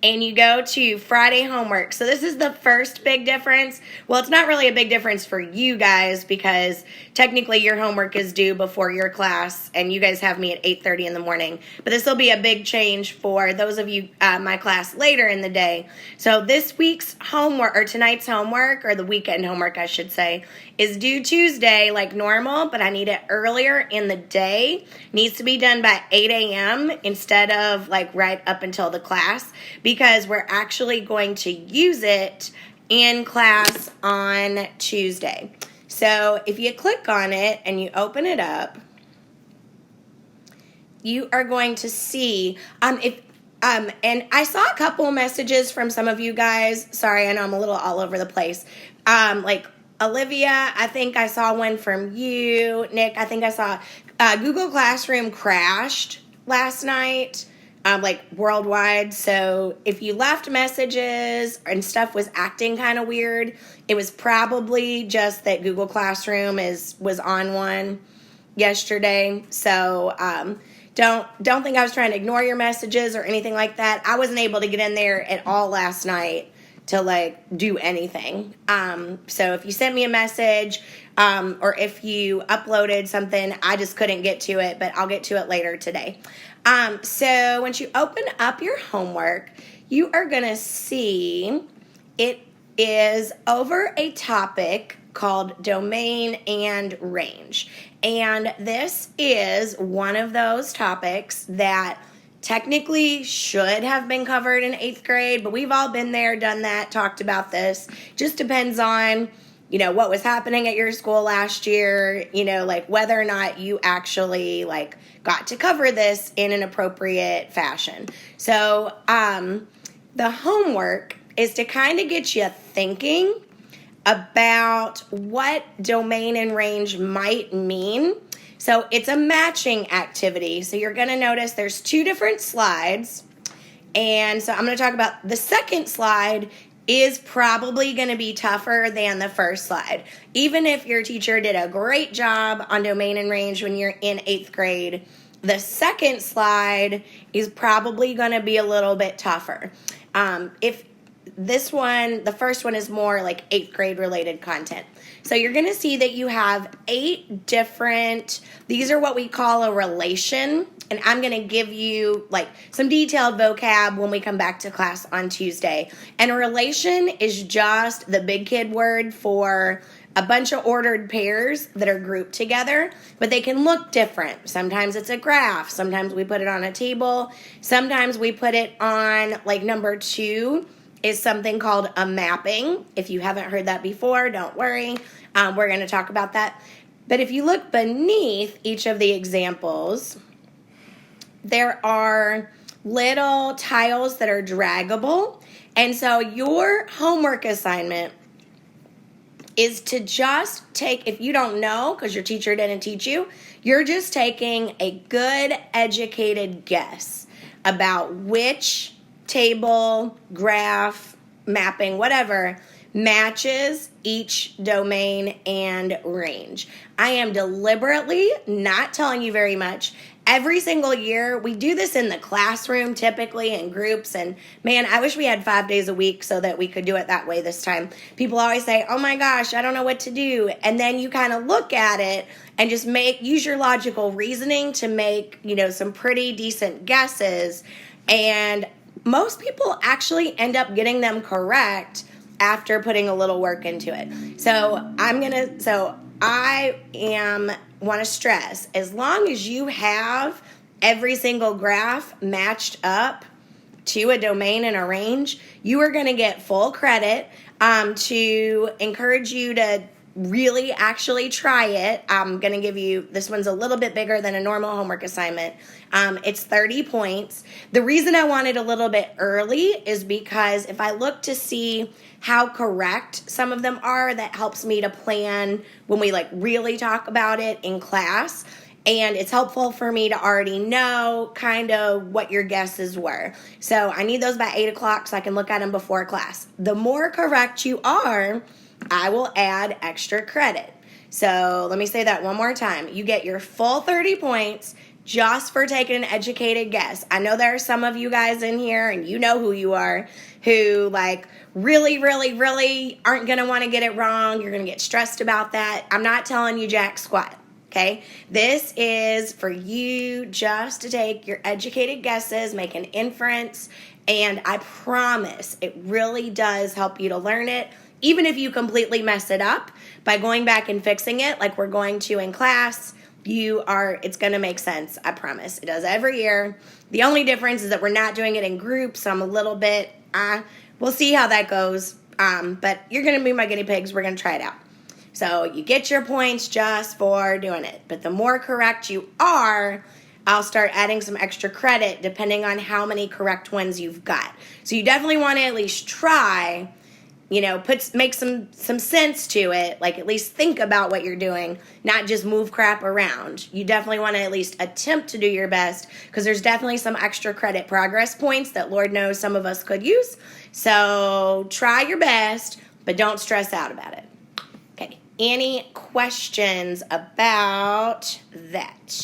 and you go to Friday homework. So this is the first big difference. Well, it's not really a big difference for you guys because technically your homework is due before your class, and you guys have me at 8:30 in the morning. But this will be a big change for those of you, my class later in the day. So this week's homework, or tonight's homework, or the weekend homework, I should say, is due Tuesday like normal, but I need it earlier in the day. Needs to be done by 8 a.m. instead of like right up until the class, because we're actually going to use it in class on Tuesday. So if you click on it and you open it up, you are going to see and I saw a couple messages from some of you guys. Sorry, I know I'm a little all over the place. Like Olivia, I think I saw one from you. Nick, I think I saw Google Classroom crashed last night, like worldwide. So if you left messages and stuff was acting kind of weird, it was probably just that Google Classroom was on one yesterday. So don't think I was trying to ignore your messages or anything like that. I wasn't able to get in there at all last night to like do anything. So if you sent me a message or if you uploaded something, I just couldn't get to it, but I'll get to it later today. So once you open up your homework, you are going to see it is over a topic called domain and range. And this is one of those topics that technically should have been covered in 8th grade, but we've all been there, done that, talked about this. Just depends on, what was happening at your school last year, like whether or not you actually like got to cover this in an appropriate fashion. So the homework is to kind of get you thinking about what domain and range might mean. So it's a matching activity. So you're going to notice there's 2 different slides. And so I'm going to talk about the second slide is probably going to be tougher than the first slide. Even if your teacher did a great job on domain and range when you're in 8th grade, the second slide is probably going to be a little bit tougher. If this one, the first one is more like 8th grade related content. So you're going to see that you have 8 different, these are what we call a relation. And I'm going to give you like some detailed vocab when we come back to class on Tuesday. And a relation is just the big kid word for a bunch of ordered pairs that are grouped together, but they can look different. Sometimes it's a graph. Sometimes we put it on a table. Sometimes we put it on like number 2 is something called a mapping. If you haven't heard that before, don't worry. We're going to talk about that. But if you look beneath each of the examples, there are little tiles that are draggable. And so your homework assignment is to just take, if you don't know, because your teacher didn't teach you, you're just taking a good educated guess about which table, graph, mapping, whatever, matches each domain and range. I am deliberately not telling you very much. Every single year, we do this in the classroom, typically in groups, and man, I wish we had 5 days a week so that we could do it that way this time. People always say, oh my gosh, I don't know what to do, and then you kind of look at it and just use your logical reasoning to make, some pretty decent guesses, and most people actually end up getting them correct after putting a little work into it. So I want to stress, as long as you have every single graph matched up to a domain and a range, you are going to get full credit. To encourage you to really actually try it, I'm going to give you, this one's a little bit bigger than a normal homework assignment. It's 30 points. The reason I want it a little bit early is because if I look to see how correct some of them are, that helps me to plan when we like really talk about it in class. And it's helpful for me to already know kind of what your guesses were. So I need those by 8 o'clock so I can look at them before class. The more correct you are, I will add extra credit. So let me say that one more time. You get your full 30 points just for taking an educated guess. I know there are some of you guys in here, and you know who you are, who like really, really, really aren't going to want to get it wrong. You're going to get stressed about that. I'm not telling you jack squat. Okay, this is for you just to take your educated guesses, make an inference, and I promise it really does help you to learn it. Even if you completely mess it up, by going back and fixing it like we're going to in class, it's going to make sense. I promise. It does every year. The only difference is that we're not doing it in groups, so I'm a little bit, we'll see how that goes. But you're going to be my guinea pigs. We're going to try it out. So you get your points just for doing it. But the more correct you are, I'll start adding some extra credit depending on how many correct ones you've got. So you definitely want to at least try, make some sense to it, like at least think about what you're doing, not just move crap around. You definitely want to at least attempt to do your best, because there's definitely some extra credit progress points that Lord knows some of us could use. So try your best, but don't stress out about it. Okay, any questions about that?